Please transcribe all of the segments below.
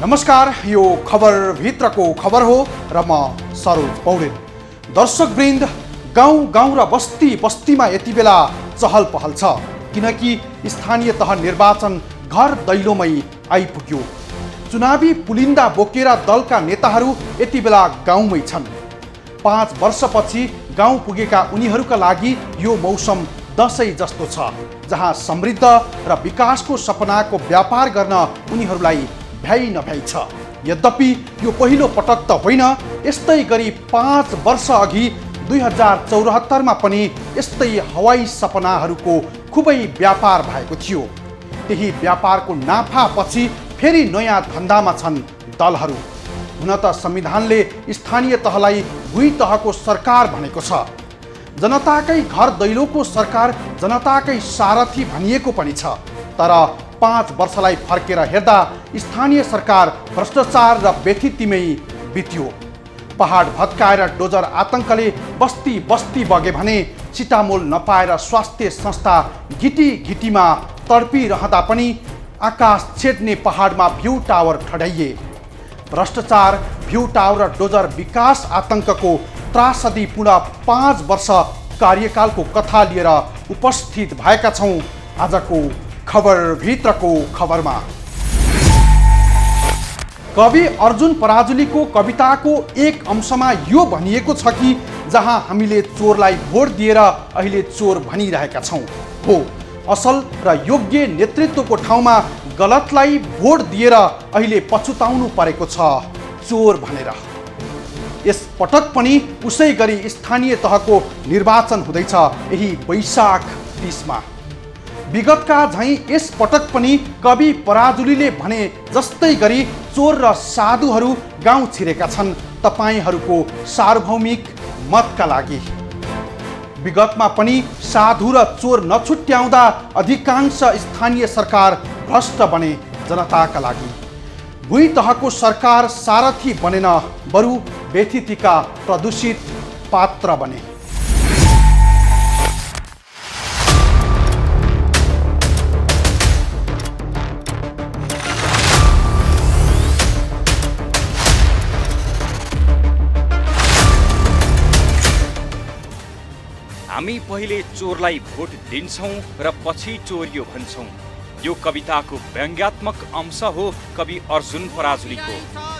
नमस्कार, यो खबर भित्रको खबर हो र म सरोज पौडेल। दर्शकवृन्द, गाउँ गाउँ र बस्ती बस्तीमा यति बेला चहल पहल छ, किनकि स्थानीय तह निर्वाचन घर दैलोमै आइपुग्यो। चुनावी पुलिन्दा बोकेर दलका नेताहरू यति बेला गाउँमै छन्। 5 वर्षपछि गाउँ पुगेका उनीहरूका लागि यो मौसम दशैं जस्तो छ, जहाँ समृद्ध र विकासको सपनाको व्यापार गर्न उनीहरूलाई भ्याइ नभ्याइ छ। यद्यपि यो पहिलो पटक त होइन, यस्तै गरी 5 वर्ष अघि 2074 मा पनि यस्तै हवाई सपनाहरूको खुबै व्यापार भएको थियो। त्यही व्यापारको नाफापछि फेरि नयाँ धन्दामा छन् दलहरू। हुन त संविधानले स्थानीय तहलाई भुइँ तहको सरकार भनेको छ। जनताकै घर दैलोको सरकार जनताकै सारथी भनिएको पनि छ। तर 5 वर्षलाई फर्केर हेर्दा स्थानीय सरकार भ्रष्टाचार र व्यथितिमै बित्यो। पहाड भत्काएर डोजर आतंकले बस्ती बस्ती बगे भने सिटामोल नपाएर स्वास्थ्य संस्था घिटी घिटीमा तडपिरहँदा पनि आकाश छेड्ने पहाडमा भ्यू टावर ठडाइए। भ्रष्टाचार, भ्यू टावर र डोजर विकास आतंकको त्रासदीपूर्ण 5 वर्ष कार्यकालको कथा लिएर उपस्थित भएका छौँ आजको खबर भित्रको खबरमा। कवि अर्जुन पराजुलीको कविताको एक अंशमा यो भनिएको छ कि जहाँ हामीले चोरलाई भोट दिएर अहिले चोर भनिरहेका छौँ, हो असल र योग्य नेतृत्वको ठाउँमा गलतलाई भोट दिएर अहिले पछुताउनु परेको छ चोर भनेर। यस पटक पनि उसै गरी स्थानीय तहको निर्वाचन हुँदैछ यही वैशाख 30 मा। विगतका झैँ यस पटक पनि कवि पराजुलीले भने जस्तै गरी चोर र साधुहरू गाउँ छिरेका छन् तपाईहरूको सार्वभौमिक मतका लागि। विगतमा पनि साधु र चोर नछुट्याउँदा अधिकांश स्थानीय सरकार भ्रष्ट बने जनताका लागि। भुइँ तहको सरकार सारथी बनेन, बरु व्यथितिका प्रदूषित पात्र बने। हामी पहिले चोरलाई भोट दिन्छौं र पछि चोरियो भन्छौं। यो कविताको व्यङ्ग्यात्मक अंश हो कवि अर्जुन पराजुलीको।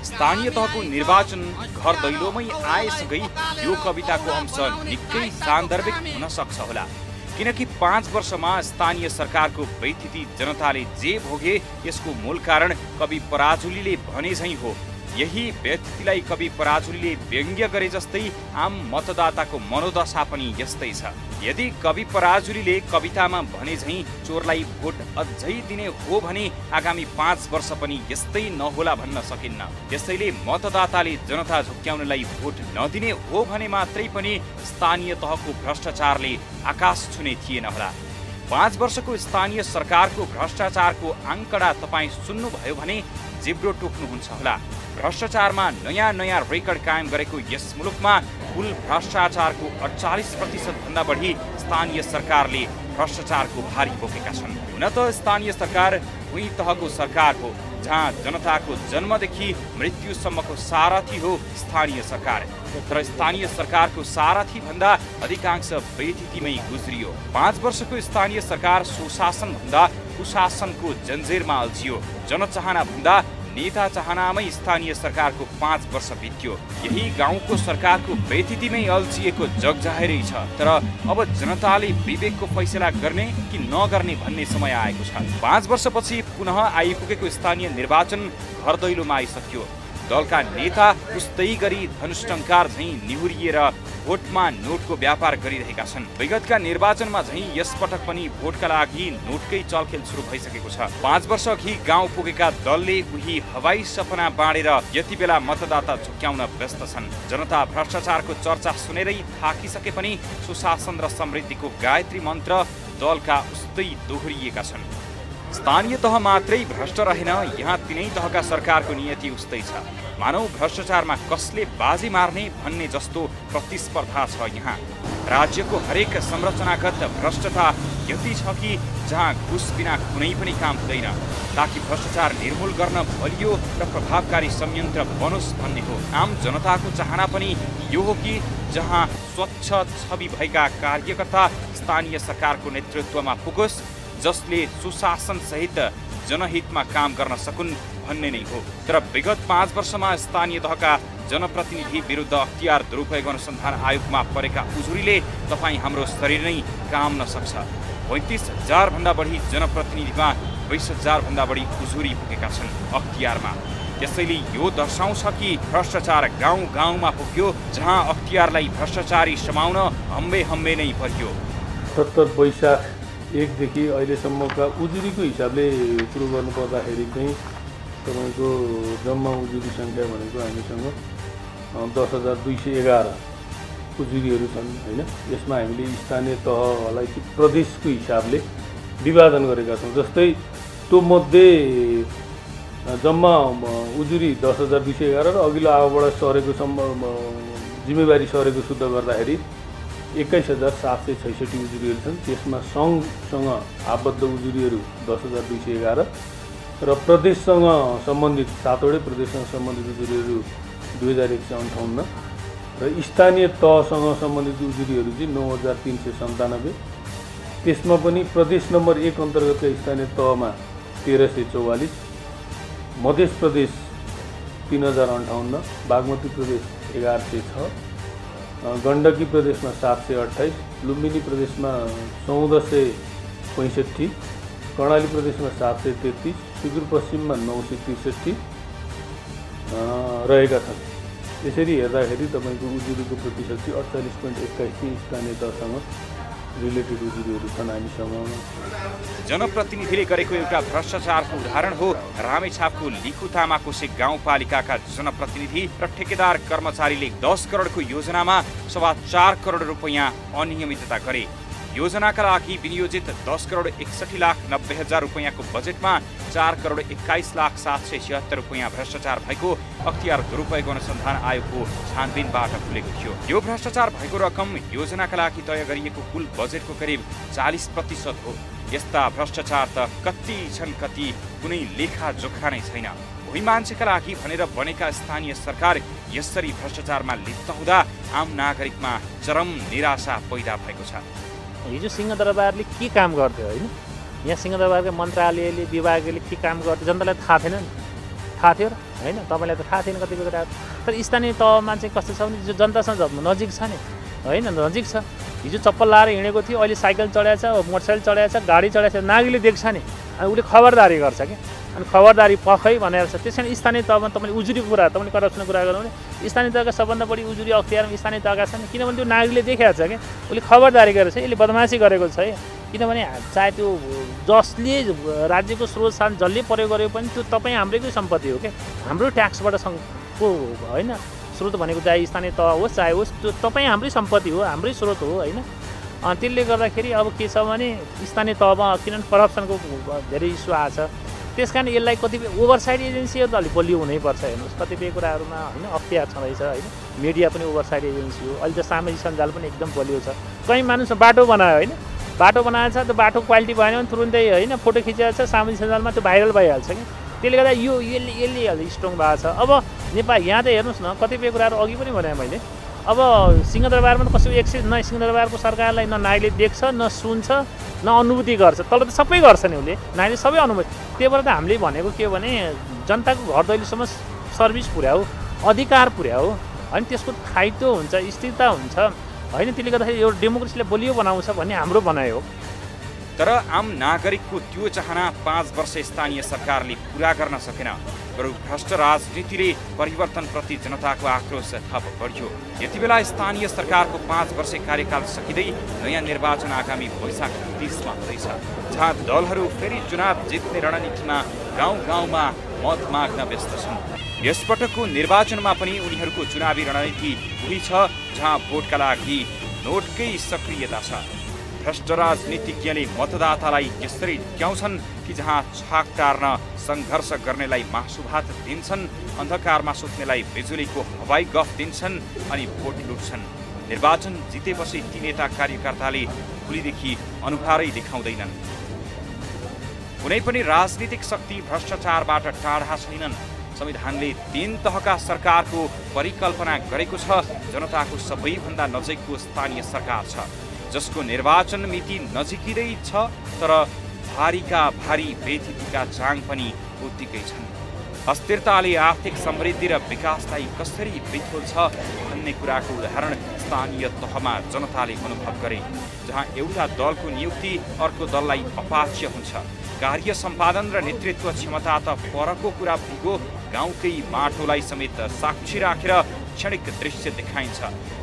स्थानीय तहको निर्वाचन घर दैलोमै आएसँगै यो कविताको अंश निकै सान्दर्भिक हुन सक्छ होला, किनकि 5 वर्षमा स्थानीय सरकारको व्यथिति जनताले जे भोगे यसको मूल कारण कवि पराजुलीले भने झैँ हो। यही व्यथितिलाई कवि पराजुलीले व्यङ्ग्य गरे जस्तै आम मतदाताको मनोदशा पनि यस्तै छ। यदि कवि पराजुलीले कवितामा भने झैँ चोरलाई भोट अझै दिने हो भने आगामी 5 वर्ष पनि यस्तै नहोला भन्न सकिन्न। त्यसैले मतदाताले जनता झुक्क्याउनलाई भोट नदिने हो भने मात्रै पनि स्थानीय तहको भ्रष्टाचारले आकाश छुने थिएन होला। 5 वर्षको स्थानीय सरकारको भ्रष्टाचारको आङ्कडा तपाईँ सुन्नुभयो भने जिब्रो टोक्नुहुन्छ होला। भ्रष्टाचारमा नयाँ नयाँ रेकर्ड कायम गरेको यस मुलुकमा कुल भ्रष्टाचारको 48% भन्दा बढी स्थानीय सरकारले भ्रष्टाचारको भारी बोकेका छन्। हुन त स्थानीय सरकार भुइँ तहको सरकार हो, जहाँ जनताको जन्मदेखि मृत्युसम्मको सारथी हो स्थानीय सरकार। तर स्थानीय सरकारको सारथी भन्दा अधिकांश व्यथितिमै गुज्रियो। 5 वर्षको स्थानीय सरकार सुशासन भन्दा कुशासनको जन्जेरमा अल्झियो। जनचाहना भन्दा नेता चाहनामै स्थानीय सरकारको 5 वर्ष बित्यो। यही गाउँको सरकारको व्यथितिमै अल्झिएको जगजाहेरै छ। तर अब जनताले विवेकको फैसला गर्ने कि नगर्ने भन्ने समय आएको छ। 5 वर्षपछि पुनः आइपुगेको स्थानीय निर्वाचन घर दैलोमा आइसक्यो। दलका नेता उस्तै गरी धनुष्टङ्कार झैँ निहुरिएर भोटमा नोटको व्यापार गरिरहेका छन्। विगतका निर्वाचनमा झैँ यसपटक पनि भोटका लागि नोटकै चलखेल सुरु भइसकेको छ। 5 वर्ष अघि गाउँ पुगेका दलले उही हवाई सपना बाँडेर यति बेला मतदाता झुक्क्याउन व्यस्त छन्। जनता भ्रष्टाचारको चर्चा सुनेरै थाकिसके पनि सुशासन र समृद्धिको गायत्री मन्त्र दलका उस्तै दोहोरिएका छन्। स्थानीय तह मात्रै भ्रष्ट रहेन, यहाँ तिनै तहका सरकारको नियति उस्तै छ। मानव भ्रष्टाचारमा कसले बाजी मार्ने भन्ने जस्तो प्रतिस्पर्धा छ यहाँ। राज्यको हरेक संरचनागत भ्रष्टता यति छ कि जहाँ घुस बिना कुनै पनि काम हुँदैन, ताकि भ्रष्टाचार निर्मूल गर्न बलियो र प्रभावकारी संयन्त्र बनोस् भन्ने हो। आम जनताको चाहना पनि यो हो कि जहाँ स्वच्छ छवि भएका कार्यकर्ता स्थानीय सरकारको नेतृत्वमा पुगोस्, जसले सुशासन सहित जनहितमा काम गर्न सकुन् भन्ने नै हो। तर विगत 5 वर्षमा स्थानीय तहका जनप्रतिनिधि विरुद्ध अख्तियार दुरुपयोग अनुसन्धान आयोगमा परेका उजुरीले तपाईँ हाम्रो शरीर नै काम नसक्छ। 35,000 भन्दा बढी जनप्रतिनिधिमा 20,000 भन्दा बढी उजुरी पुगेका छन् अख्तियारमा। त्यसैले यो दर्शाउँछ कि भ्रष्टाचार गाउँ गाउँमा पुग्यो, जहाँ अख्तियारलाई भ्रष्टाचारी समाउन हम्बे हम्बे नै पर्यो। 77 वैशाख 1 देखि अहिलेसम्मका उजुरीको हिसाबले सुरु गर्नुपर्दाखेरि चाहिँ तपाईँको जम्मा उजुरी सङ्ख्या भनेको हामीसँग 10,211 उजुरीहरू छन् होइन। यसमा हामीले स्थानीय तहलाई प्रदेशको हिसाबले विभाजन गरेका छौँ। जस्तै त्यो मध्ये जम्मा उजुरी 10,211 र अघिल्लो आवबाट सरेको जिम्मेवारी सरेको शुद्ध गर्दाखेरि 21,766 उजुरीहरू छन्। त्यसमा सङ्घसँग आबद्ध उजुरीहरू 10,211 र प्रदेशसँग सम्बन्धित 7वटै प्रदेशसँग सम्बन्धित उजुरीहरू 2,158 र स्थानीय तहसँग सम्बन्धित उजुरीहरू चाहिँ 9,397। त्यसमा पनि प्रदेश नम्बर 1 अन्तर्गतका स्थानीय तहमा 1,344, मध्य प्रदेश 3,058, बागमती प्रदेश 1,106, गण्डकी प्रदेशमा 728, लुम्बिनी प्रदेशमा 1,465, कर्णाली प्रदेशमा 733, सुदूरपश्चिममा 963 रहेका छन्। यसरी हेर्दाखेरि तपाईँको उजुरीको प्रतिशत चाहिँ 48.21 स्थानीय तहसँग रिलेटेड उजुरीहरू छन् हामीसँग। जनप्रतिनिधिले गरेको एउटा भ्रष्टाचारको उदाहरण हो रामेछापको लिखु तामाकोसे गाउँपालिकाका जनप्रतिनिधि र ठेकेदार कर्मचारीले 10 करोडको योजनामा 4.25 करोड रुपैयाँ अनियमितता गरे। योजनाका लागि विनियोजित 10,61,90,000 रुपैयाँको बजेटमा 4,21,07,76 रुपैयाँ भ्रष्टाचार भएको अख्तियार दुरुपयोग अनुसन्धान आयोगको छानबिनबाट खुलेको थियो। यो भ्रष्टाचार भएको रकम योजनाका लागि तय गरिएको कुल बजेटको करिब 40% हो। यस्ता भ्रष्टाचार त कति छन्, कति कुनै लेखाजोखा नै छैन। कोही मान्छेका लागि भनेर बनेका स्थानीय सरकार यसरी भ्रष्टाचारमा लिप्त हुँदा आम नागरिकमा चरम निराशा पैदा भएको छ। हिजो सिंहदरबारले के काम गर्थ्यो होइन, यहाँ सिंहदरबारका मन्त्रालयले विभागले के काम गर्थ्यो जनतालाई थाहा थिएन नि। थाहा थियो र होइन, तपाईँलाई त थाहा थिएन कतिपय कुराहरू। तर स्थानीय तहमा चाहिँ कस्तो छ भने जो जनतासँग नजिक छ नि होइन, नजिक छ। हिजो चप्पल लाएर हिँडेको थियो, अहिले साइकल चढाएको छ, मोटरसाइकल चढाएको छ, गाडी चढाएको छ, नागरिकले देख्छ नि, अनि उसले खबरदारी गर्छ क्या। अनि खबरदारी पखै भनेर छ। त्यस कारण स्थानीय तहमा तपाईँले उजुरीको कुरा, तपाईँले करप्सनको कुरा गर्नु भने स्थानीय तहका सबभन्दा बढी उजुरी अख्तियारमा स्थानीय तहका छन्, किनभने त्यो नागरिकले देखेको छ क्या, उसले खबरदारी गरेको छ, यसले बदमासी गरेको छ है। किनभने चाहे त्यो जसले राज्यको स्रोत साधन जसले प्रयोग गर्यो पनि त्यो तपाईँ हाम्रैकै सम्पत्ति हो क्या, हाम्रो ट्याक्सबाट को होइन। स्रोत भनेको चाहे स्थानीय तह होस् चाहे होस्, त्यो तपाईँ हाम्रै सम्पत्ति हो, हाम्रै स्रोत हो होइन। अनि त्यसले गर्दाखेरि अब के छ भने स्थानीय तहमा किनभने करप्सनको धेरै इस्यु आएको छ, त्यस कारण यसलाई कतिपय ओभरसाइड एजेन्सीहरू त अलिक बलियो हुनैपर्छ। हेर्नुहोस् कतिपय कुराहरूमा होइन अख्तियार छँदैछ होइन, मिडिया पनि ओभरसाइड एजेन्सी हो। अहिले त सामाजिक सञ्जाल पनि एकदम बलियो छ। कहीँ मानिस बाटो बनायो होइन, बाटो बनाएको छ, त्यो बाटो क्वालिटी भएन भने तुरुन्तै होइन फोटो खिचेको छ, सामाजिक सञ्जालमा त्यो भाइरल भइहाल्छ कि। त्यसले गर्दा यसले स्ट्रङ भएको छ। अब नेपाल यहाँ त हेर्नुहोस् न, कतिपय कुराहरू अघि पनि भने मैले, अब सिंहदरबारमा त कसैको एक्सेस न, सिंहदरबारको सरकारलाई न नागरिकले देख्छ न सुन्छ न अनुभूति गर्छ। तल त सबै गर्छ नि उसले, नागरिकले सबै अनुभूति। त्यही भएर त हामीले भनेको के हो भने जनताको घर दैलोसम्म सर्भिस पुर्याऊ, अधिकार पुर्याऊ होइन, त्यसको स्थायित्व हुन्छ, स्थिरता हुन्छ होइन। त्यसले गर्दाखेरि यो डेमोक्रेसीलाई बलियो बनाउँछ भन्ने हाम्रो भनाइ हो। तर आम नागरिकको त्यो चाहना 5 वर्ष स्थानीय सरकारले पुरा गर्न सकेन। बरु भ्रष्ट राजनीतिले परिवर्तनप्रति जनताको आक्रोश थप बढ्यो। यति बेला स्थानीय सरकारको 5 वर्ष कार्यकाल सकिँदै नयाँ निर्वाचन आगामी वैशाख 30मा हुँदैछ, जहाँ दलहरू फेरि चुनाव जित्ने रणनीतिमा गाउँ गाउँमा मत माग्न व्यस्त छन्। यसपटकको निर्वाचनमा पनि उनीहरूको चुनावी रणनीति उही छ, जहाँ भोटका लागि नोटकै सक्रियता छ। भ्रष्ट राजनीतिज्ञले मतदातालाई यसरी ढिक्याउँछन् कि जहाँ छाक टार्न सङ्घर्ष गर्नेलाई मासु भात दिन्छन्, अन्धकारमा सुत्नेलाई बिजुलीको हवाई गफ दिन्छन् अनि भोट लुट्छन्। निर्वाचन जितेपछि ती नेता कार्यकर्ताले भोलिदेखि अनुहारै देखाउँदैनन्। कुनै पनि राजनीतिक शक्ति भ्रष्टाचारबाट टाढा छैनन्। संविधानले 3 तहका सरकारको परिकल्पना गरेको छ। जनताको सबैभन्दा नजिकको स्थानीय सरकार छ, जसको निर्वाचन मिति नजिकै छ, तर भारीका भारी बेथितिका जाङ पनि उत्तिकै छन्। अस्थिरताले आर्थिक समृद्धि र विकासलाई कसरी बिथोल्छ भन्ने कुराको उदाहरण स्थानीय तहमा जनताले अनुभव गरे, जहाँ एउटा दलको नियुक्ति अर्को दललाई अपाच्य हुन्छ। कार्य सम्पादन र नेतृत्व क्षमता त परको कुरा भइगयो, गाउँकै माटोलाई समेत साक्षी राखेर क्षणिक दृश्य देखाइन्छ,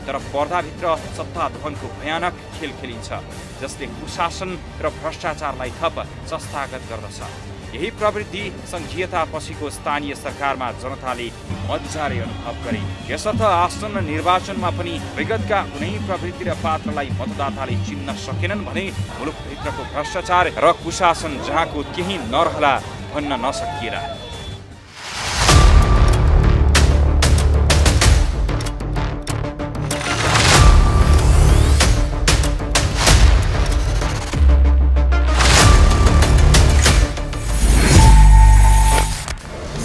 तर पर्दाभित्र सत्ताधनको भयानक खेल खेलिन्छ, जसले कुशासन र भ्रष्टाचारलाई थप संस्थागत गर्दछ। यही प्रवृत्ति संघीयता पछिको स्थानीय सरकारमा जनताले मजाले अनुभव गरे। यसर्थ आसन्न निर्वाचनमा पनि विगतका कुनै प्रवृत्ति र पात्रलाई मतदाताले चिन्न सकेनन् भने मुलुकभित्रको भ्रष्टाचार र कुशासन जहाँको केही नरहला भन्न नसकिएला।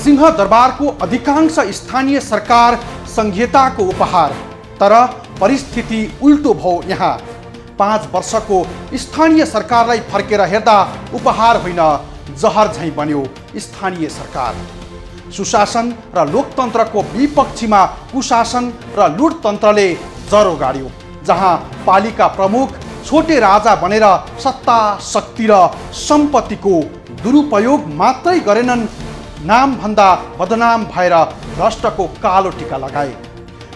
सिंहदरबारको अधिकांश स्थानीय सरकार संघीयताको उपहार, तर परिस्थिति उल्टो भयो। यहाँ 5 वर्षको स्थानीय सरकारलाई फर्केर हेर्दा उपहार होइन, जहर झैँ बन्यो स्थानीय सरकार। सुशासन र लोकतन्त्रको विपक्षीमा कुशासन र लुटतन्त्रले जरो गाड्यो, जहाँ पालिका प्रमुख छोटे राजा बनेर सत्ता, शक्ति र सम्पत्तिको दुरुपयोग मात्रै गरेनन्, नामभन्दा बदनाम भएर भ्रष्टको कालो टीका लगाए।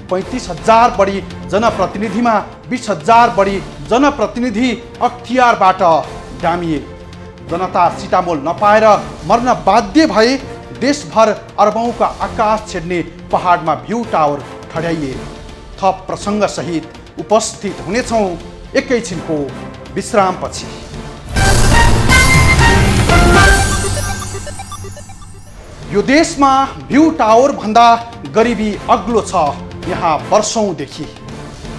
35,000 बढी जनप्रतिनिधिमा 20,000 बढी जनप्रतिनिधि अख्तियारबाट डामिए। जनता सिटामोल नपाएर मर्न बाध्य भए। देशभर अरबौंका आकाश छेड्ने पहाडमा भ्यू टावर ठड्याइए। थप प्रसङ्गसहित उपस्थित हुनेछौँ एकैछिनको विश्रामपछि। यो देशमा भ्यू टावर भन्दा गरिबी अग्लो छ यहाँ वर्षौंदेखि,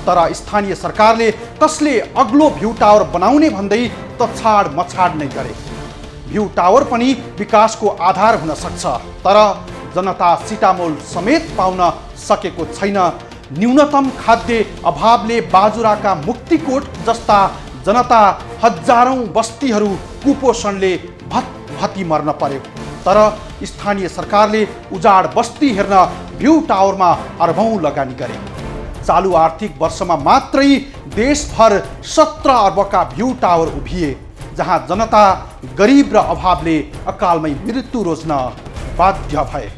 तर स्थानीय सरकारले कसले अग्लो भ्यू टावर बनाउने भन्दै तछाड मछाड नै गरे। भ्यू टावर पनि विकासको आधार हुन सक्छ, तर जनता सिटामोल समेत पाउन सकेको छैन। न्यूनतम खाद्य अभावले बाजुराका मुक्तिकोट जस्ता जनता हजारौं बस्तीहरू कुपोषणले भत्भती मर्न पर्यो, तर स्थानीय सरकारले उजाड बस्ती हेर्न भ्यू टावरमा अरबौं लगानी गरे। चालु आर्थिक वर्षमा मात्रै देशभर 17 अर्बका भ्यू टावर उभिए, जहाँ जनता गरिब र अभावले अकालमै मृत्यु रोज्न बाध्य भए।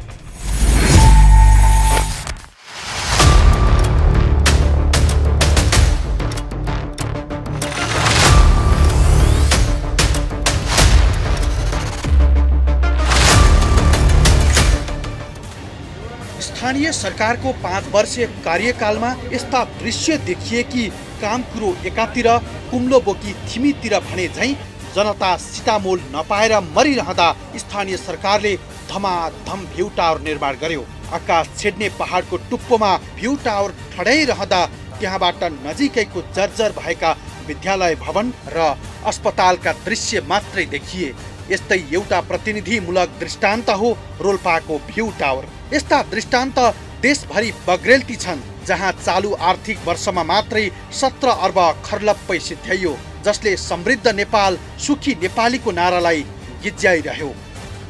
स्थानीय सरकारको 5 वर्षीय कार्यकालमा यस्ता दृश्य देखिए कि काम कुरो एकातिर कुम्लो बोकी थिमीतिर भने झैँ जनता सिटामोल नपाएर मरिरहँदा स्थानीय सरकारले धमाधम भ्यू टावर निर्माण गर्यो। आकाश छेड्ने पहाडको टुप्पोमा भ्यू टावर ठड्याइरहँदा त्यहाँबाट नजिकैको जर्जर भएका विद्यालय भवन र अस्पतालका दृश्य मात्रै देखिए। यस्तै एउटा प्रतिनिधिमूलक दृष्टान्त हो रोल्पाको भ्यू टावर। यस्ता दृष्टान्त देशभरि बग्रेल्ती छन्, जहाँ चालु आर्थिक वर्षमा मात्रै 17 अर्ब खर्लप्पै सिद्ध्याइयो, जसले समृद्ध नेपाल सुखी नेपालीको नारालाई गिज्याइरह्यो।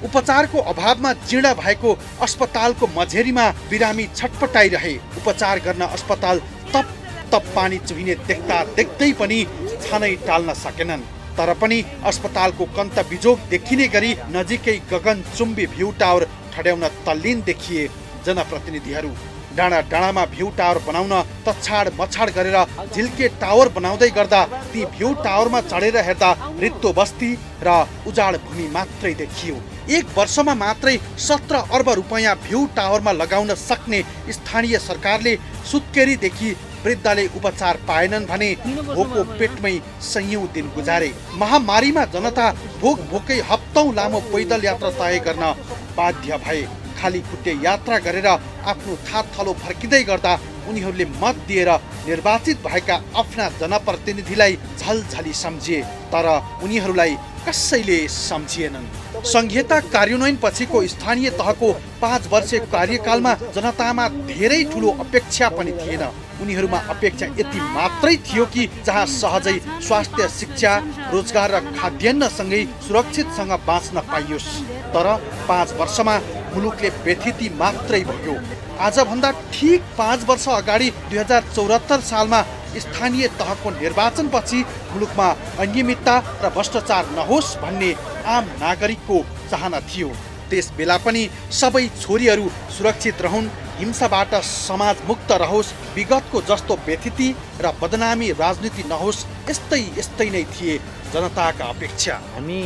उपचारको अभावमा जीर्ण भएको अस्पतालको मझेरीमा बिरामी छटपटाइरहे। उपचार गर्न अस्पताल तप तप पानी चुहिने देख्दा देख्दै पनि छानै टाल्न सकेनन्, तर पनि अस्पतालको कन्त बिजोग देखिने गरी नजिकै गगनचुम्बी भ्यू टावर ठड्याउन तल्लीन देखिए जनप्रतिनिधिहरू। डाँडा डाँडामा भ्यू टावर बनाउन तछाड मछाड गरेर झिल्के टावर बनाउँदै गर्दा ती भ्यू टावरमा चढेर हेर्दा रित्तो बस्ती र उजाड भूमि मात्रै देखियो। 1 वर्षमा मात्रै 17 अर्ब रुपैयाँ भ्यू टावरमा लगाउन सक्ने स्थानीय सरकारले सुत्केरीदेखि वृद्धले उपचार पाएनन् भने भोको पेटमै सयौं दिन गुजारे। महामारीमा जनता भोक भोकै हप्तौं लामो पैदल यात्रा तय गर्न बाध्य भए। खाली खुट्टे यात्रा गरेर आफ्नो थात थलो फर्किँदै गर्दा उनीहरूले मत दिएर निर्वाचित भएका आफ्ना जनप्रतिनिधिलाई झलझली सम्झिए, तर उनीहरूलाई कसैले सम्झिएनन्। संहिता कार्यान्वयन पछिको स्थानीय तहको 5 वर्षे कार्यकालमा जनतामा धेरै ठुलो अपेक्षा पनि थिएन। उनीहरूमा अपेक्षा यति मात्रै थियो कि जहाँ सहजै स्वास्थ्य, शिक्षा, रोजगार र खाद्यान्नसँगै सुरक्षितसँग बाँच्न पाइयोस्। तर 5 वर्षमा मुलुकले व्यथिति मात्रै भयो। आजभन्दा ठिक 5 वर्ष अगाडि 2074 सालमा स्थानीय तहको निर्वाचनपछि मुलुकमा अनियमितता र भ्रष्टाचार नहोस् भन्ने आम नागरिकको चाहना थियो। त्यस बेला पनि सबै छोरीहरू सुरक्षित रहन्, हिंसाबाट समाज मुक्त रहोस्, विगतको जस्तो व्यथिति र बदनामी राजनीति नहोस्, यस्तै नै थिए जनताका अपेक्षा। हामी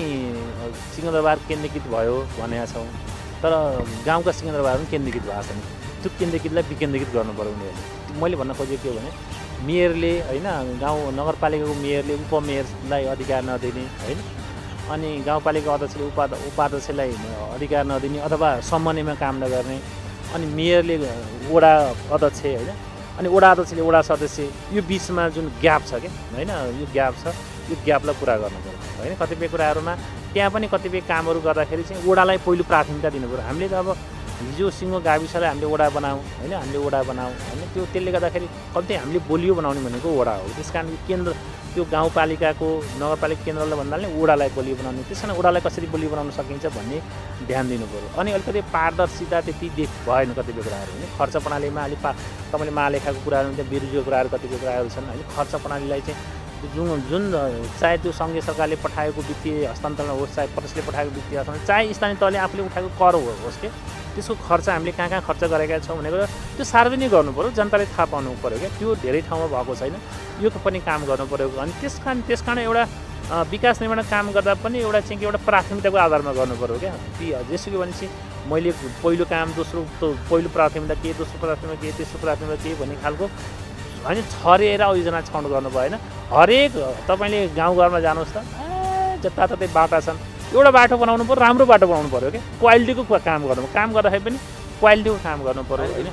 सिंहदरबार केन्द्रीकृत भयो भनेका छौँ, तर गाउँका सिंहदरबार पनि केन्द्रीकृत भएको छैन। त्यो केन्द्रीकृतलाई विकेन्द्रीकृत गर्नु पर्यो उनीहरूले। मैले भन्न खोजेको के हो भने मेयरले होइन, गाउँ नगरपालिकाको मेयरले उपमेयरलाई अधिकार नदिने होइन, अनि गाउँपालिका अध्यक्षले उपाध्यक्षलाई अधिकार नदिने अथवा समन्वयमा काम नगर्ने, अनि मेयरले वडा अध्यक्ष होइन, अनि वडा अध्यक्षले वडा सदस्य, यो बिचमा जुन ग्याप छ क्या होइन, यो ग्याप छ, यो ग्यापलाई पुरा गर्नु पर्यो होइन। कतिपय कुराहरूमा त्यहाँ पनि कतिपय कामहरू गर्दाखेरि चाहिँ वडालाई पहिलो प्राथमिकता दिनु पर्यो। हामीले त अब हिजो सिङ्गो गाविसलाई हामीले वडा बनाऊँ होइन, हामीले वडा बनाऊँ होइन, त्यसले गर्दाखेरि कम्ती हामीले बलियो बनाउने भनेको वडा हो। त्यस कारण केन्द्र त्यो गाउँपालिकाको नगरपालिका केन्द्रलाई भन्दा पनि वडालाई बलियो बनाउने, त्यस कारण वडालाई कसरी बलियो बनाउन सकिन्छ भन्ने ध्यान दिनु पऱ्यो। अनि अलिकति पारदर्शिता त्यति भएन कतिपय कुराहरू होइन। खर्च प्रणालीमा अलिक तपाईँले महालेखाको कुराहरू, त्यहाँ बिरुजुको कुराहरू कतिपय कुराहरू छन् होइन। खर्च प्रणालीलाई चाहिँ जुन चाहे त्यो सङ्घीय सरकारले पठाएको वित्तीय हस्तान्तरण होस्, चाहे प्रदेशले पठाएको वित्तीय हस्तान्तरण, चाहे स्थानीय तहले आफूले उठाएको कर होस् कि त्यसको खर्च हामीले कहाँ खर्च गरेका छौँ भनेको त्यो सार्वजनिक गर्नु पऱ्यो, जनताले थाहा पाउनु पऱ्यो क्या। त्यो धेरै ठाउँमा भएको छैन, यो पनि काम गर्नु पऱ्यो। अनि त्यस कारण एउटा विकास निर्माण काम गर्दा पनि एउटा प्राथमिकताको आधारमा गर्नु पऱ्यो क्या। जेसुकै भनेपछि मैले पहिलो काम, पहिलो प्राथमिकता के, दोस्रो प्राथमिकता के, तेस्रो प्राथमिकता के भन्ने खालको होइन छरेर योजना छाउन गर्नु भएन। हरेक तपाईँले गाउँघरमा जानुहोस् त, जताततै बाटा छन्, एउटा बाटो बनाउनु पऱ्यो, राम्रो बाटो बनाउनु पऱ्यो क्या। क्वालिटीको काम गर्दाखेरि पनि क्वालिटीको काम गर्नु पऱ्यो होइन।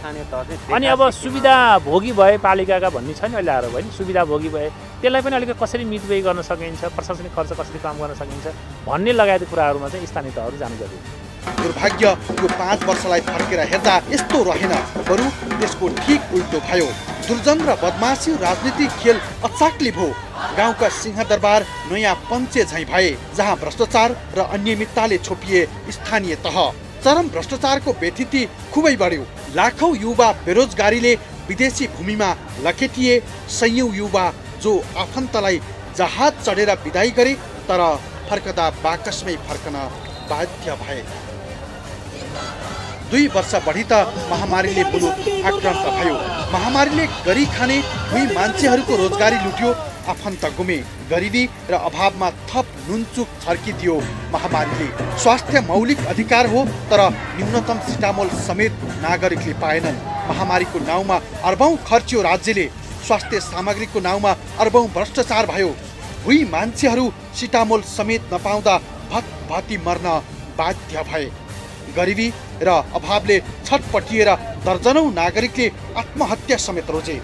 अनि अब सुविधा भोगी भए पालिकाका भन्ने छ नि अहिले आएर होइन, सुविधा भोगी भए त्यसलाई पनि अलिकति कसरी मितव्यय गर्न सकिन्छ, प्रशासनिक खर्च कसरी कम गर्न सकिन्छ भन्ने लगायत कुराहरूमा चाहिँ स्थानीय तहहरू जानु जरुरी। दुर्भाग्य यो 5 वर्षलाई फर्केर हेर्दा यस्तो रहेन, बरु त्यसको ठिक उल्टो भयो। दुर्जन र बदमासी राजनीतिक खेल अचाक्ली भयो। गाउँका सिंहदरबार नयाँ पञ्चे झैँ भए, जहाँ भ्रष्टाचार र अनियमितताले छोपिए स्थानीय तह। चरम भ्रष्टाचारको व्यथिति खुबै बढ्यो। लाखौं युवा बेरोजगारीले विदेशी भूमिमा लखेटिए। सयौं युवा जो आफन्तलाई जहाज चढेर विदाई गरे, तर फर्कदा बाकसमै फर्कन बाध्य भए। 2 वर्ष बढी त महामारीले मुलुक आक्रान्त भयो। महामारीले गरी खाने भुइँ मान्छेहरूको रोजगारी लुट्यो, आफन्त गुमे। गरिबी र अभावमा थप नुनचुक छर्किदियो महामारीले। स्वास्थ्य मौलिक अधिकार हो, तर न्यूनतम सिटामोल समेत नागरिकले पाएनन्। महामारीको नाउँमा अर्बौं खर्च्यो राज्यले, स्वास्थ्य सामग्रीको नाउँमा अर्बौं भ्रष्टाचार भयो। भुइँ मान्छेहरू सिटामोल समेत नपाउँदा भतभती मर्न बाध्य भए। गरिबी र अभावले छटपटिएर दर्जनौं नागरिकले आत्महत्या समेत रोजे।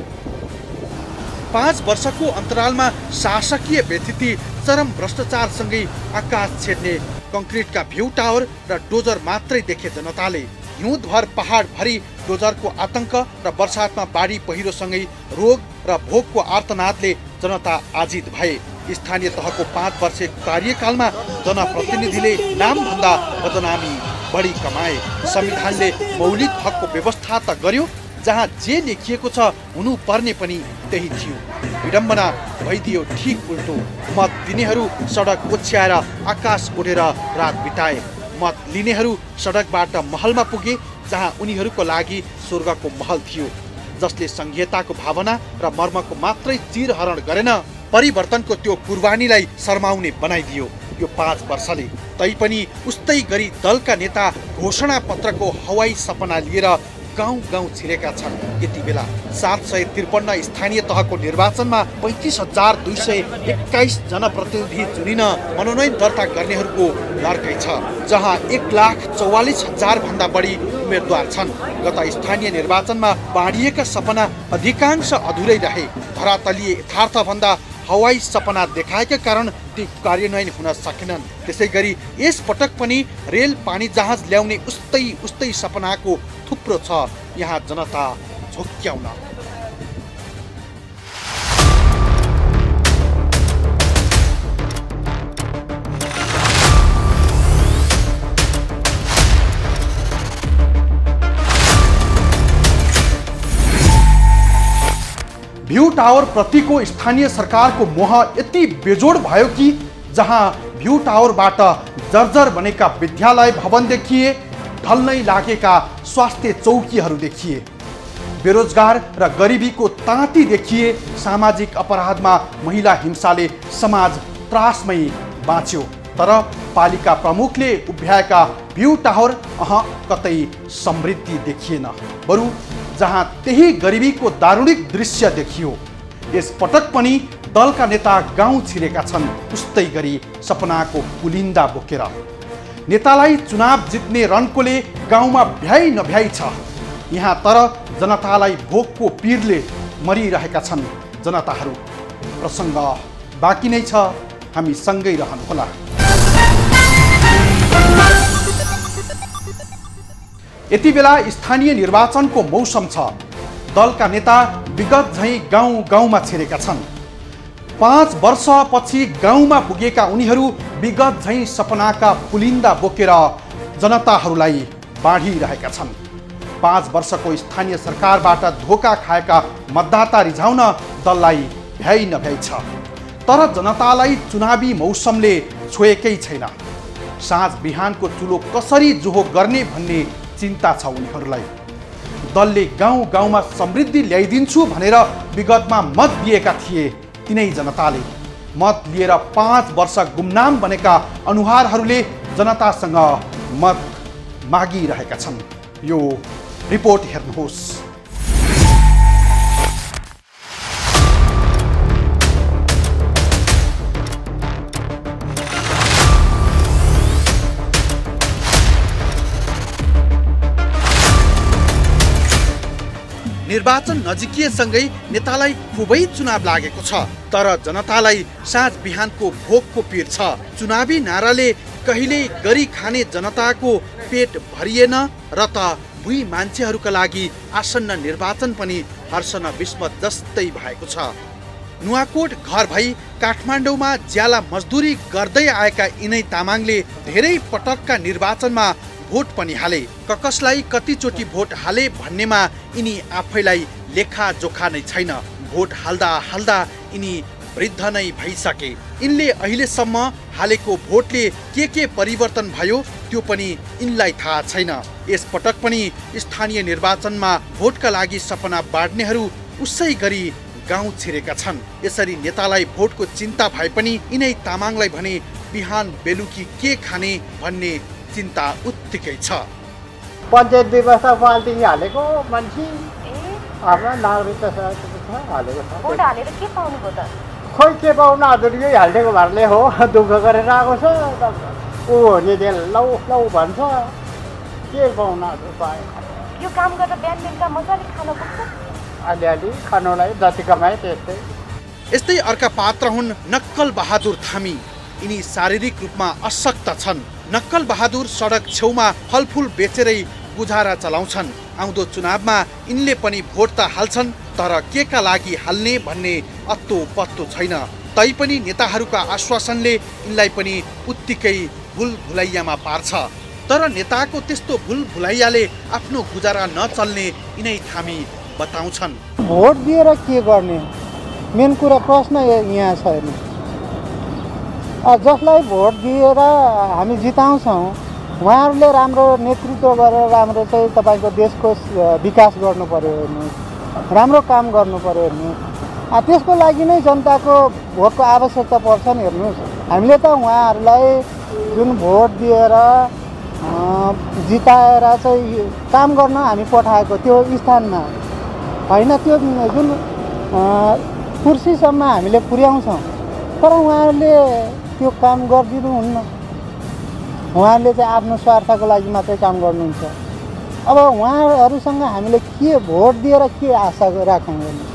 5 वर्षको अन्तरालमा शासकीय व्यथिति, चरम भ्रष्टाचारसँगै आकाश छेड्ने कङ्क्रिटका भ्यू टावर र डोजर मात्रै देखे जनताले। हिउँदभर पहाडभरि डोजरको आतंक र वर्षातमा बाढी पहिरोसँगै रोग र भोकको आर्तनादले जनता आजित भए। स्थानीय तहको 5 वर्षे कार्यकालमा जनप्रतिनिधिले नामभन्दा बदनामी बढी कमाए। संविधानले मौलिक हकको व्यवस्था त गर्यो, जहाँ जे लेखिएको छ हुनुपर्ने पनि त्यही थियो। विडम्बना भइदियो ठिक उल्टो। मत दिनेहरू सडक ओछ्याएर आकाश उडेर रात बिताए। मत लिनेहरू सडकबाट महलमा पुगे, जहाँ उनीहरूको लागि स्वर्गको महल थियो, जसले संघीयताको भावना र मर्मको मात्रै चिरहरण गरेन, परिवर्तनको त्यो कुर्बानीलाई शर्माउने बनाइदियो यो 5 वर्षले। तैपनि उस्तै गरी दलका नेता घोषणा पत्रको हवाई सपना लिएर गाउँ गाउँ छिरेका छन्। यति बेला 753 स्थानीय तहको निर्वाचनमा 35,221 जनप्रतिनिधि चुनिन मनोनयन दर्ता गर्नेहरूको लड्कै छ, जहाँ 1,44,000 भन्दा बढी उम्मेदवार छन्। गत स्थानीय निर्वाचनमा बाँडिएका सपना अधिकांश अधुरै रहे। धरातलीय यथार्थभन्दा हवाई सपना देखाएका कारण ती कार्यान्वयन हुन सकेनन्। त्यसै गरी यस पटक पनि रेल पानी जहाज ल्याउने उस्तै सपनाको थुप्रो छ यहाँ जनता झोक्क्याउन। भ्यू टावर प्रतिको स्थानीय सरकारको मोह यति बेजोड भयो कि जहाँ भ्यू टावरबाट जर्जर बनेका विद्यालय भवन देखिए, ढल्नै लागेका स्वास्थ्य चौकीहरू देखिए, बेरोजगार र गरिबीको ताँती देखिए, सामाजिक अपराधमा महिला हिंसाले समाज त्रासमै बाँच्यो। तर पालिका प्रमुखले उभ्याएका भ्यू टावर कतै समृद्धि देखिएन, बरु जहाँ त्यही गरिबीको दारुणिक दृश्य देखियो। यस पटक पनि दलका नेता गाउँ छिरेका छन्, उस्तै गरी सपनाको पुलिन्दा बोकेर। नेतालाई चुनाव जित्ने रन्कोले गाउँमा भ्याइ नभ्याइ छ यहाँ, तर जनतालाई भोकको पीरले मरिरहेका छन् जनताहरू। प्रसङ्ग बाँकी नै छ, हामी सँगै रहनुहोला। यति बेला स्थानीय निर्वाचनको मौसम छ। दलका नेता विगत झैँ गाउँ गाउँमा छिरेका छन्। 5 वर्षपछि गाउँमा पुगेका उनीहरू विगत झैँ सपनाका पुलिन्दा बोकेर जनताहरूलाई बाँडिरहेका छन्। 5 वर्षको स्थानीय सरकारबाट धोका खाएका मतदाता रिझाउन दललाई भ्याइ नभ्याइ छ, तर जनतालाई चुनावी मौसमले छोएकै छैन। साँझ बिहानको चुलो कसरी जोहो गर्ने भन्ने चिन्ता छ उनीहरूलाई। दलले गाउँ गाउँमा समृद्धि ल्याइदिन्छु भनेर विगतमा मत दिएका थिए। तिनै जनताले मत लिएर 5 वर्ष गुमनाम बनेका अनुहारहरूले जनतासँग मत मागिरहेका छन्। यो रिपोर्ट हेर्नुहोस्। निर्वाचन नजिकिएसँगै नेतालाई खुबै चुनाव लागेको छ, तर जनतालाई साँझ बिहानको भोकको पीर छ। चुनावी नाराले कहिल्यै गरी खाने जनताको पेट भरिएन र त भुइँ मान्छेहरूका लागि आसन्न निर्वाचन पनि हर्ष न विस्मत जस्तै भएको छ। नुवाकोट घर भई काठमाडौँमा ज्याला मजदुरी गर्दै आएका यिनै तामाङले धेरै पटकका निर्वाचनमा भोट पनि हाले। कसलाई कतिचोटि भोट हाले भन्नेमा यिनी आफैलाई लेखाजोखा नै छैन। भोट हाल्दा हाल्दा यिनी वृद्ध नै भइसके। यिनले अहिलेसम्म हालेको भोटले के परिवर्तन भयो त्यो पनि यिनलाई थाहा छैन। यस पटक पनि स्थानीय निर्वाचनमा भोटका लागि सपना बाँड्नेहरू उसै गरी गाउँ छिरेका छन्। यसरी नेतालाई भोटको चिन्ता भए पनि यिनै तामाङलाई भने बिहान बेलुकी के खाने भन्ने चिन्ता उत्तिकै छ। पञ्चायत व्यवस्था पाल्टी हालेको मान्छे आफ्नो नागरिकता हालेको छ। भोट हालेर के पाउनु भयो त? खोइ के पाउनु, अधुरै हालिदिएको भरले हो। दुःख गरेर आएको छ ऊ हुने लौ लौ भन्छ, के पाउनु पाए। यो काम गर्दा बिहान बेलुका मजाले खान पुग्छ? अलिअलि खानुलाई जति कमाए त्यस्तै। यस्तै अर्का पात्र हुन् नक्कल बहादुर थामी। यिनी शारीरिक रूपमा अशक्त छन्। नक्कल बहादुर सडक छेउमा फलफुल बेचेरै गुजारा चलाउँछन्। आउँदो चुनावमा यिनले पनि भोट त हाल्छन्, तर के का लागि हाल्ने भन्ने अत्तो पत्तो छैन। तैपनि नेताहरूका आश्वासनले यिनलाई पनि उत्तिकै भुलभुलैयामा पार्छ। तर नेताको त्यस्तो भुलभुलैयाले आफ्नो गुजारा नचल्ने यिनै थामी बताउँछन्। भोट दिएर के गर्ने मेन कुरा प्रश्न यहाँ छैन। जसलाई भोट दिएर हामी जिताउँछौँ उहाँहरूले राम्रो नेतृत्व गरेर राम्रो चाहिँ तपाईँको देशको विकास गर्नु पर्यो हेर्नु, राम्रो काम गर्नु पर्यो हेर्नु। त्यसको लागि नै जनताको भोटको आवश्यकता पर्छ नि। हेर्नुहोस्, हामीले त उहाँहरूलाई जुन भोट दिएर जिताएर चाहिँ काम गर्न हामी पठाएको त्यो स्थानमा होइन, त्यो जुन कुर्सीसम्म हामीले पुर्याउँछौँ, तर उहाँहरूले त्यो काम गरिदिनुहुन्न। उहाँहरूले चाहिँ आफ्नो स्वार्थको लागि मात्रै काम गर्नुहुन्छ। अब उहाँहरूसँग हामीले के भोट दिएर के आशा राखौँ?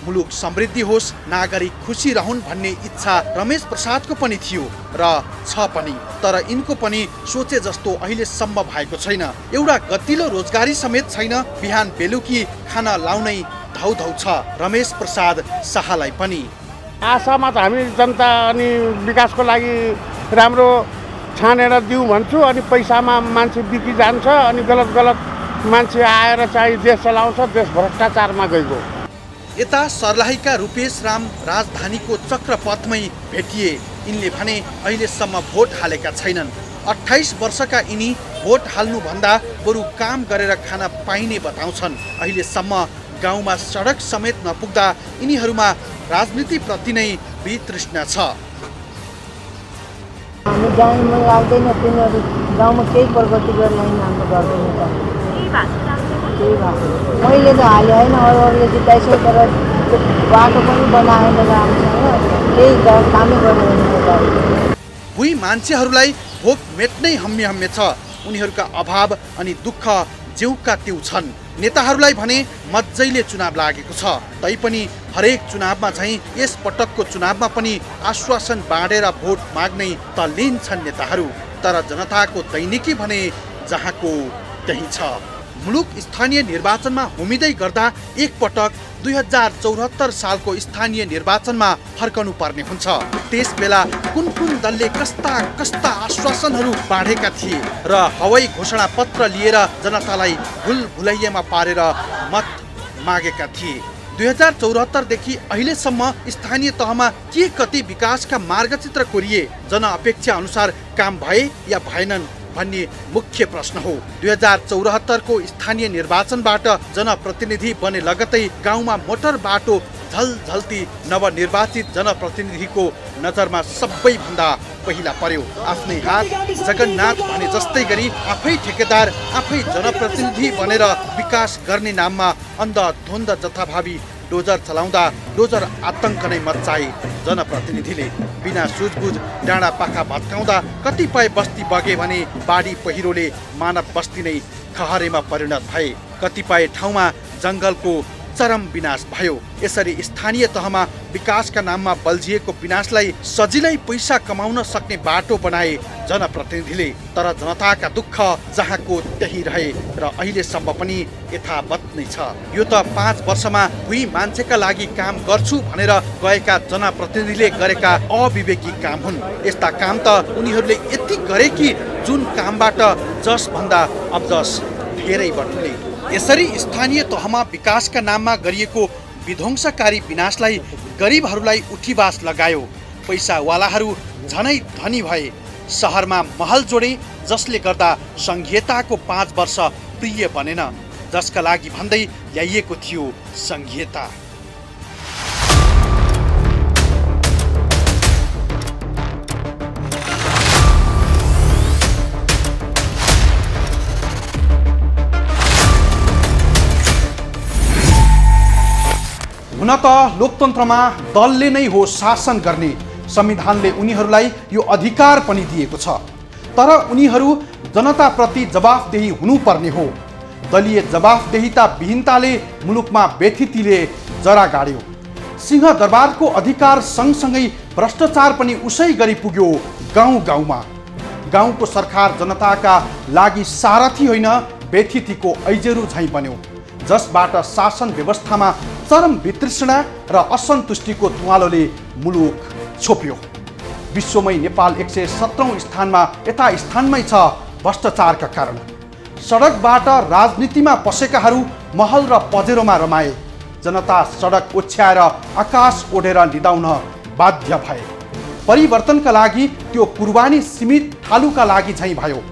मुलुक समृद्धि होस्, नागरिक खुसी रहन् भन्ने इच्छा रमेश प्रसादको पनि थियो र छ पनि, तर यिनको पनि सोचे जस्तो अहिलेसम्म भएको छैन। एउटा गतिलो रोजगारी समेत छैन। बिहान बेलुकी खाना लाउनै धौधौ छ रमेश प्रसाद शाहलाई पनि। आशामा त हामी जनता अनि विकासको लागि राम्रो छानेर दिउँ भन्छु, अनि पैसामा मान्छे बिकी जान्छ, अनि गलत गलत मान्छे आएर चाहिँ देश चलाउँछ, देश भ्रष्टाचारमा गएको। यता सर्लाहीका रूपेश राम राजधानीको चक्रपथमै भेटिए। यिनले भने अहिलेसम्म भोट हालेका छैनन्। 28 वर्षका यिनी भोट हाल्नुभन्दा बरु काम गरेर खान पाइने बताउँछन्। अहिलेसम्म गाउँमा सडक समेत नपुग्दा यिनीहरूमा राजनीतिप्रति नै वितृष्णा छ। हामी गाउँमा लाग्दैन, तिनीहरू गाउँमा केही प्रगति गर्ने हाम्रो गर्दैन त। मैले त हाले होइन, अरूले जिताइसक्यो, तर बाटो पनि बनाएन राम्रोसँग, केही कामै गर्दैन। भुइँ मान्छेहरूलाई भोक मेट्नै हम्मे छ। उनीहरूका अभाव अनि दुःख ज्यूका त्यू छन्। नेताहरूलाई भने मज्जैले चुनाव लागेको छ, तैपनि हरेक चुनावमा झैँ यस पटकको चुनावमा पनि आश्वासन बाँडेर भोट माग्नै तल्लीन छन् नेताहरू। तर जनताको दैनिकी भने जहाँको त्यही छ। मुलुक स्थानीय निर्वाचनमा होमिँदै गर्दा एकपटक 2074 सालको स्थानीय निर्वाचनमा फर्कनु पर्ने हुन्छ। त्यस बेला कुन कुन दलले कस्ता कस्ता आश्वासनहरू बाँडेका थिए र हवाई घोषणा पत्र लिएर जनतालाई भुलभुलैयामा पारेर मत मागेका थिए। 2074 देखि अहिलेसम्म स्थानीय तहमा के कति विकासका मार्गचित्र कोरिए, जनअपेक्षा अनुसार काम भए या भएनन् भन्ने मुख्य प्रश्न हो। 2074 को स्थानीय निर्वाचनबाट जनप्रतिनिधि बने लगतै गाउँमा मोटर बाटो झलझल्ती नवनिर्वाचित जनप्रतिनिधिको नजरमा सबैभन्दा पहिला पर्यो। आफ्नै हात जगन्नाथ भने जस्तै गरी आफै ठेकेदार, आफै जनप्रतिनिधि बनेर विकास गर्ने नाममा अन्धधुन्द जथाभावी डोजर चलाउँदा डोजर आतंक नै मच्चाए। जनप्रतिनिधिले बिना सुझबुझ डाँडा पाखा भत्काउँदा कतिपय बस्ती बगे भने बाढी पहिरोले मानव बस्ती नै खहरेमा परिणत भए। कतिपय ठाउँमा जङ्गलको चरम विनाश भयो। यसरी स्थानीय तहमा विकासका नाममा बल्झिएको विनाशलाई सजिलै पैसा कमाउन सक्ने बाटो बनाए जनप्रतिनिधिले। तर जनताका दुःख जहाँको त्यही रहे र अहिलेसम्म पनि यथावत नै छ। यो त 5 वर्षमा भुइँ मान्छेका लागि काम गर्छु भनेर गएका जनप्रतिनिधिले गरेका अविवेकी काम हुन्। यस्ता काम त उनीहरूले यति गरे कि जुन कामबाट जस भन्दा अबजस धेरै बढ्नुले। यसरी स्थानीय तहमा विकासका नाममा गरिएको विध्वंसकारी विनाशलाई गरिबहरूलाई उठीवास लगायो। पैसावालाहरू झनै धनी भए। सहरमा महल जोडे, जसले गर्दा संघीयताको 5 वर्ष प्रिय बनेन, जसका लागि भन्दै ल्याइएको थियो संघीयता। हुन त लोकतन्त्रमा दलले नै हो शासन गर्ने। संविधानले उनीहरूलाई यो अधिकार पनि दिएको छ, तर उनीहरू जनताप्रति जवाफदेही हुनुपर्ने हो। दलीय जवाफदेहिता विहीनताले मुलुकमा बेथितिले जरा गाड्यो। सिंहदरबारको अधिकार सँगसँगै भ्रष्टाचार पनि उसै गरी पुग्यो गाउँ गाउँमा। गाउँको सरकार जनताका लागि सारथी होइन, बेथितिको ऐजेरू झैँ बन्यो, जसबाट शासन व्यवस्थामा चरम वितृष्णा र असन्तुष्टिको धुवालोले मुलुक छोप्यो। विश्वमै नेपाल 117औं स्थानमा यता स्थानमै छ भ्रष्टाचारका कारण। सडकबाट राजनीतिमा पसेकाहरू महल र पजेरोमा रमाए। जनता सडक ओछ्याएर आकाश ओढेर निदाउन बाध्य भए। परिवर्तनका लागि त्यो कुर्बानी सीमित ठालुका लागि झैँ भयो।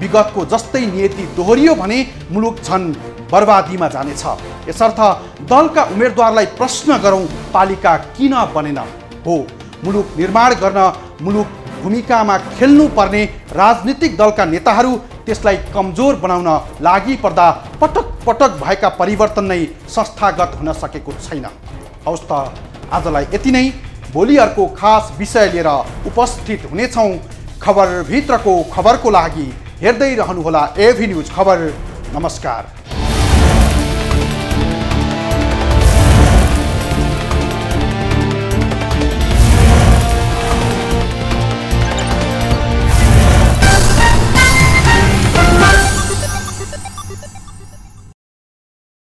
विगतको जस्तै नियति दोहोरियो भने मुलुक झन् बर्बादीमा जानेछ। यसर्थ दलका उम्मेदवारलाई प्रश्न गरौँ, पालिका किन बनेन? हो, मुलुक निर्माण गर्न मुलुक भूमिकामा खेल्नुपर्ने राजनीतिक दलका नेताहरू त्यसलाई कमजोर बनाउन लागि पर्दा पटक पटक भएका परिवर्तन नै संस्थागत हुन सकेको छैन। हवस् त आजलाई यति नै। भोलि अर्को खास विषय लिएर उपस्थित हुनेछौँ। खबरभित्रको खबरको लागि हेर्दै रहनुहोला एभी न्युज खबर। नमस्कार।